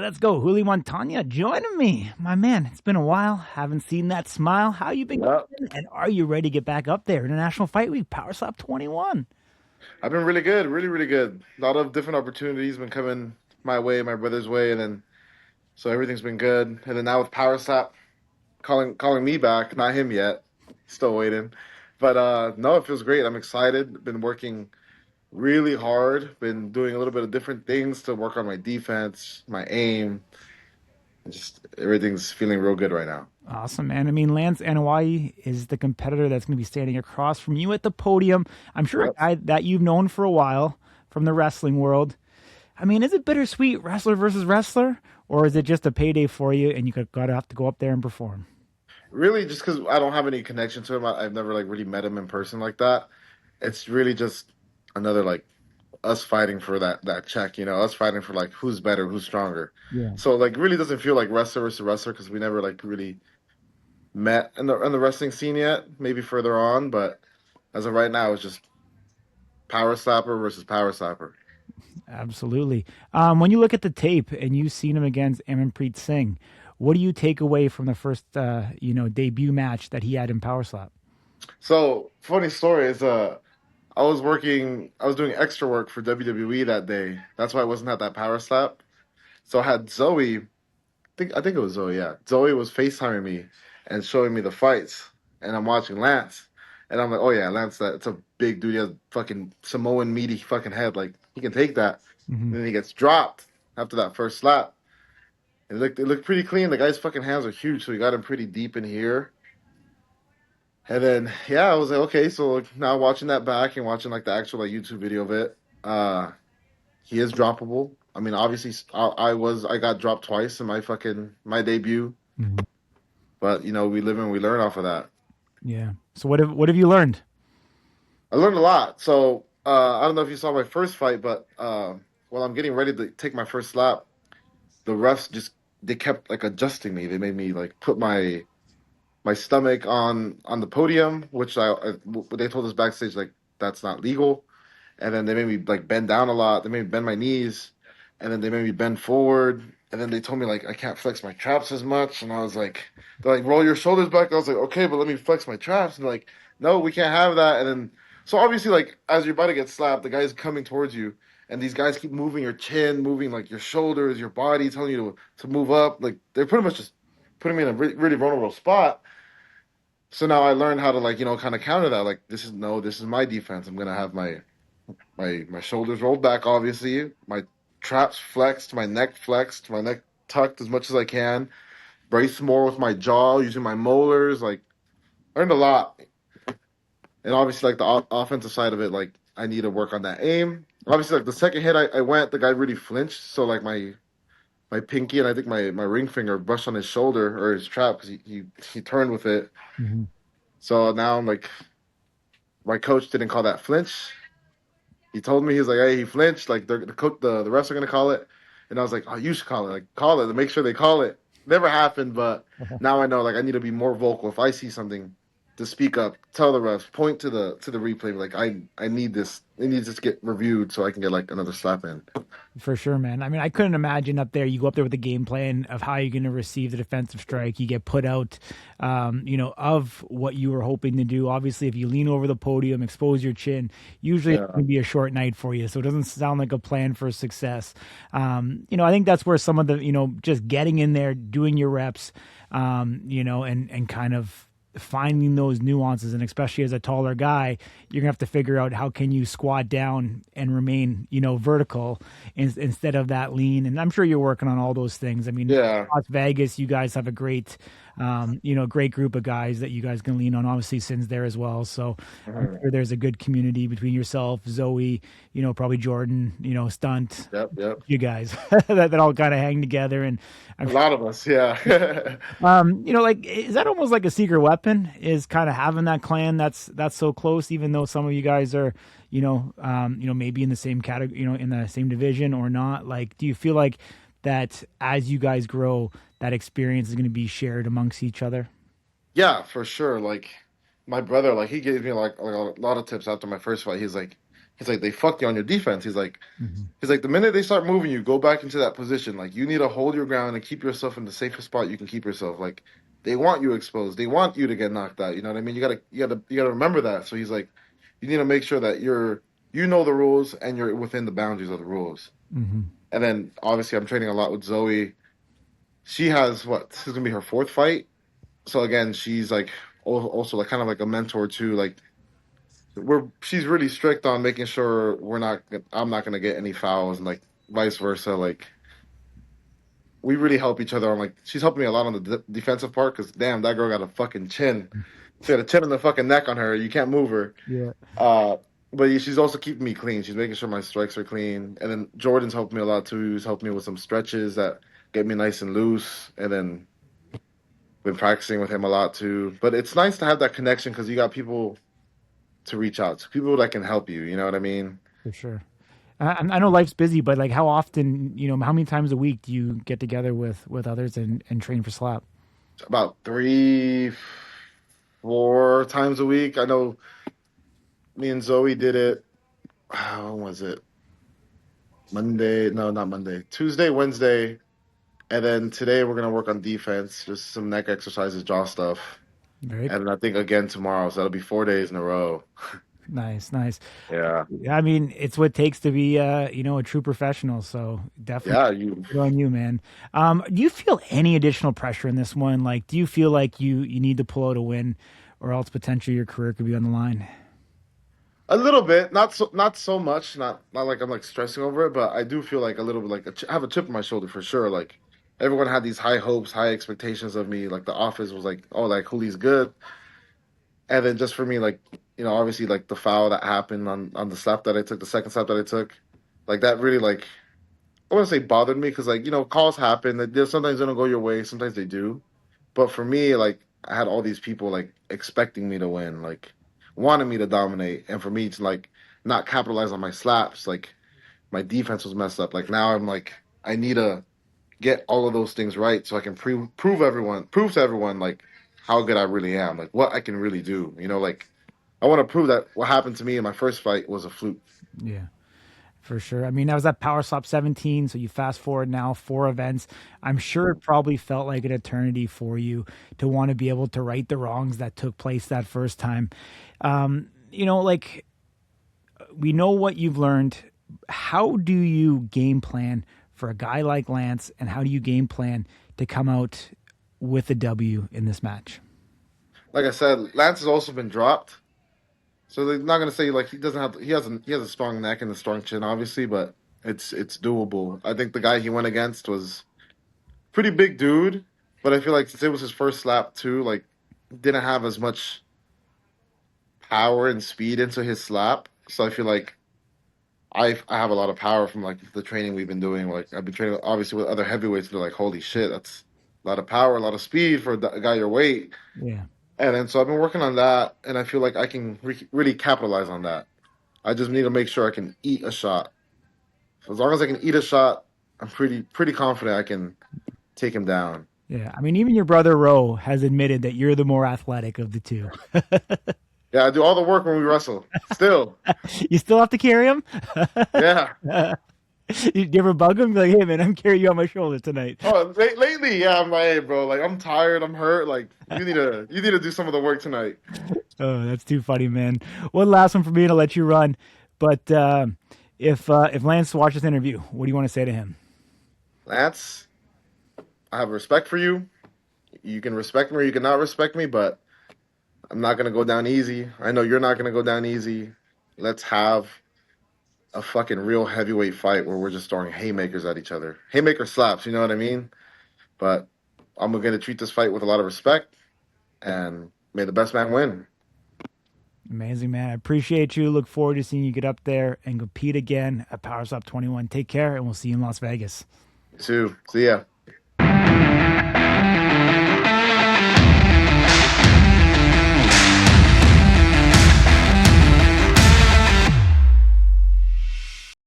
let's go. Juli Montaña joining me. My man, it's been a while. Haven't seen that smile. How you been Yep. keeping? And are you ready to get back up there? International Fight Week, Power Slap 21. I've been really good, really, really good. A lot of different opportunities been coming my way, my brother's way, and then so everything's been good. And then now with Power Slap calling me back, not him yet. Still waiting. But no, it feels great. I'm excited. Been working really hard. Been doing a little bit of different things to work on my defense, my aim. Just everything's feeling real good right now. Awesome, man. I mean, Lance Anoa'i is the competitor that's going to be standing across from you at the podium. I'm sure a Yep. guy that you've known for a while from the wrestling world. I mean, is it bittersweet wrestler versus wrestler? Or is it just a payday for you and you gotta have to go up there and perform? Really, just because I don't have any connection to him, I've never like really met him in person like that. It's really just another like us fighting for that check, us fighting for like who's better, who's stronger. Yeah. So like really doesn't feel like wrestler versus wrestler because we never like really met in the wrestling scene yet. Maybe further on, but as of right now, it's just power slapper versus power slapper. Absolutely. When you look at the tape and you've seen him against Amanpreet Singh, what do you take away from the first, debut match that he had in Power Slap? So funny story is I was doing extra work for WWE that day. That's why I wasn't at that power slap. So I had Zoe, I think it was Zoe, yeah. Zoe was FaceTiming me and showing me the fights, and I'm watching Lance, and I'm like, oh yeah, Lance, that's a big dude. He has fucking Samoan meaty fucking head, like he can take that. Hmm. And then he gets dropped after that first slap. It looked pretty clean. The guy's fucking hands are huge, so he got him pretty deep in here. And then yeah, I was like, okay, so like, now watching that back and watching like the actual like YouTube video of it, he is droppable. I mean, obviously, I got dropped twice in my debut, Hmm. but we live and we learn off of that. Yeah. So what have you learned? I learned a lot. So I don't know if you saw my first fight, but while I'm getting ready to take my first slap, the refs just they kept like adjusting me. They made me like put my stomach on the podium, which they told us backstage like that's not legal. And then they made me like bend down a lot. They made me bend my knees, and then they made me bend forward. And then they told me like I can't flex my traps as much. And I was like, they're like roll your shoulders back. I was like, okay, but let me flex my traps. And they're like, no, we can't have that. And then so obviously like as you're about to get slapped, the guy's coming towards you, and these guys keep moving your chin, moving like your shoulders, your body, telling you to move up. Like they're pretty much just putting me in a really vulnerable spot. So now I learned how to like kind of counter that. Like this is my defense. I'm gonna have my shoulders rolled back, obviously, my traps flexed, my neck tucked as much as I can, brace more with my jaw, using my molars. Like learned a lot, and obviously like the offensive side of it, like I need to work on that aim. Obviously, like the second hit I went, the guy really flinched, so like my pinky and I think my ring finger brushed on his shoulder or his trap because he turned with it. Hmm. So now I'm like, my coach didn't call that flinch. He told me, he was like, hey, he flinched. Like the refs are gonna call it, and I was like, oh, you should call it. Like call it to make sure they call it. Never happened, but now I know. Like I need to be more vocal if I see something, to speak up, tell the refs, point to the replay. Like I need this. It needs to get reviewed so I can get like another slap in. For sure, man. I mean, I couldn't imagine up there. You go up there with the game plan of how you're going to receive the defensive strike. You get put out, of what you were hoping to do. Obviously, if you lean over the podium, expose your chin, usually it's Yeah, going to be a short night for you. So it doesn't sound like a plan for success. I think that's where some of the, just getting in there, doing your reps, and kind of finding those nuances, and especially as a taller guy, you're gonna have to figure out how can you squat down and remain vertical instead of that lean. And I'm sure you're working on all those things. I mean, yeah. Las Vegas, you guys have a great great group of guys that you guys can lean on. Obviously Sin's there as well, so I'm Mhm. sure there's a good community between yourself, Zoe, probably Jordan, Stunt, Yep, yep. you guys that all kind of hang together. And I'm A lot of us, yeah. like, is that almost like a secret weapon? Is kind of having that clan that's so close, even though some of you guys are, maybe in the same category, in the same division or not. Like, do you feel like that as you guys grow, that experience is going to be shared amongst each other? Yeah, for sure. Like my brother, like he gave me like a lot of tips after my first fight. He's like, He's like, they fucked you on your defense. Hmm. He's like, the minute they start moving you, go back into that position. Like, you need to hold your ground and keep yourself in the safest spot you can keep yourself. Like, they want you exposed. They want you to get knocked out. You know what I mean? You gotta remember that. So he's like, you need to make sure that you know the rules and you're within the boundaries of the rules. Hmm. And then obviously, I'm training a lot with Zoe. She has what? This is gonna be her fourth fight. So again, she's like also like kind of like a mentor too. Like she's really strict on making sure I'm not gonna get any fouls and like vice versa. Like we really help each other on like she's helping me a lot on the defensive part because damn that girl got a fucking chin. She had a chin in the fucking neck on her. You can't move her. Yeah, Uh, but she's also keeping me clean. She's making sure my strikes are clean. And then Jordan's helped me a lot too. He's helped me with some stretches that get me nice and loose. And then been practicing with him a lot too. But it's nice to have that connection because you got people to reach out to, people that can help you. You know what I mean? for sure. I know life's busy, but like how often, how many times a week do you get together with others and train for slap? About three, 4 times a week. I know me and Zoe did it. When was it? Monday? No, not Monday. Tuesday, Wednesday, and then today we're gonna work on defense, just some neck exercises, jaw stuff, Very and then I think again tomorrow. So that'll be 4 days in a row. nice, nice. Yeah, Yeah, I mean, it's what it takes to be, a true professional. So definitely yeah. You good on you, man. Do you feel any additional pressure in this one? Like, do you feel like you need to pull out a win, or else potentially your career could be on the line? a little bit, not so much, not like I'm like stressing over it, but I do feel like a little bit like I have a chip on my shoulder for sure. Like everyone had these high hopes, high expectations of me. Like the office was like, oh, like Hoolie's good. And then just for me, like obviously, like the foul that happened on the slap that I took, the second slap that I took, like that really like I wouldn't say bothered me because like calls happen. Sometimes they don't go your way, sometimes they do. But for me, like I had all these people like expecting me to win, like wanting me to dominate, and for me to like not capitalize on my slaps, like my defense was messed up. Like now I'm like I need to get all of those things right so I can prove to everyone like how good I really am, like what I can really do. Like I want to prove that what happened to me in my first fight was a fluke. Yeah. For sure. I mean, that was that Power Slap 17. So you fast forward now 4 events. I'm sure it probably felt like an eternity for you to want to be able to right the wrongs that took place that first time. Like we know what you've learned. How do you game plan for a guy like Lance, and how do you game plan to come out with a W in this match? Like I said, Lance has also been dropped. So they're not gonna say like he doesn't have he has a strong neck and a strong chin, obviously, but it's doable. I think the guy he went against was pretty big dude, but I feel like since it was his first slap too, like didn't have as much power and speed into his slap. So I feel like I have a lot of power from like the training we've been doing. Like I've been training obviously with other heavyweights. They're like, holy shit, that's a lot of power, a lot of speed for a guy your weight. Yeah. And then so I've been working on that, and I feel like I can really capitalize on that. I just need to make sure I can eat a shot. As long as I can eat a shot, I'm pretty confident I can take him down. Yeah. I mean, even your brother Ro has admitted that you're the more athletic of the two. Yeah, I do all the work when we wrestle. Still, You still have to carry him? yeah. You ever bug him? Be like, hey man, I'm carrying you on my shoulder tonight. Oh, lately, yeah, I'm like, hey, bro, like I'm tired, I'm hurt. Like you need to do some of the work tonight. Oh, that's too funny, man. One last one for me to let you run. But if Lance watches this interview, what do you want to say to him? Lance, I have respect for you. You can respect me or you cannot respect me, but I'm not gonna go down easy. I know you're not gonna go down easy. Let's have a fucking real heavyweight fight where we're just throwing haymakers at each other. Haymaker slaps, you know what I mean? But I'm gonna treat this fight with a lot of respect, and may the best man win. Amazing, man. I appreciate you. Look forward to seeing you get up there and compete again at Power Stop 21. Take care, and we'll see you in Las Vegas. You too. See ya.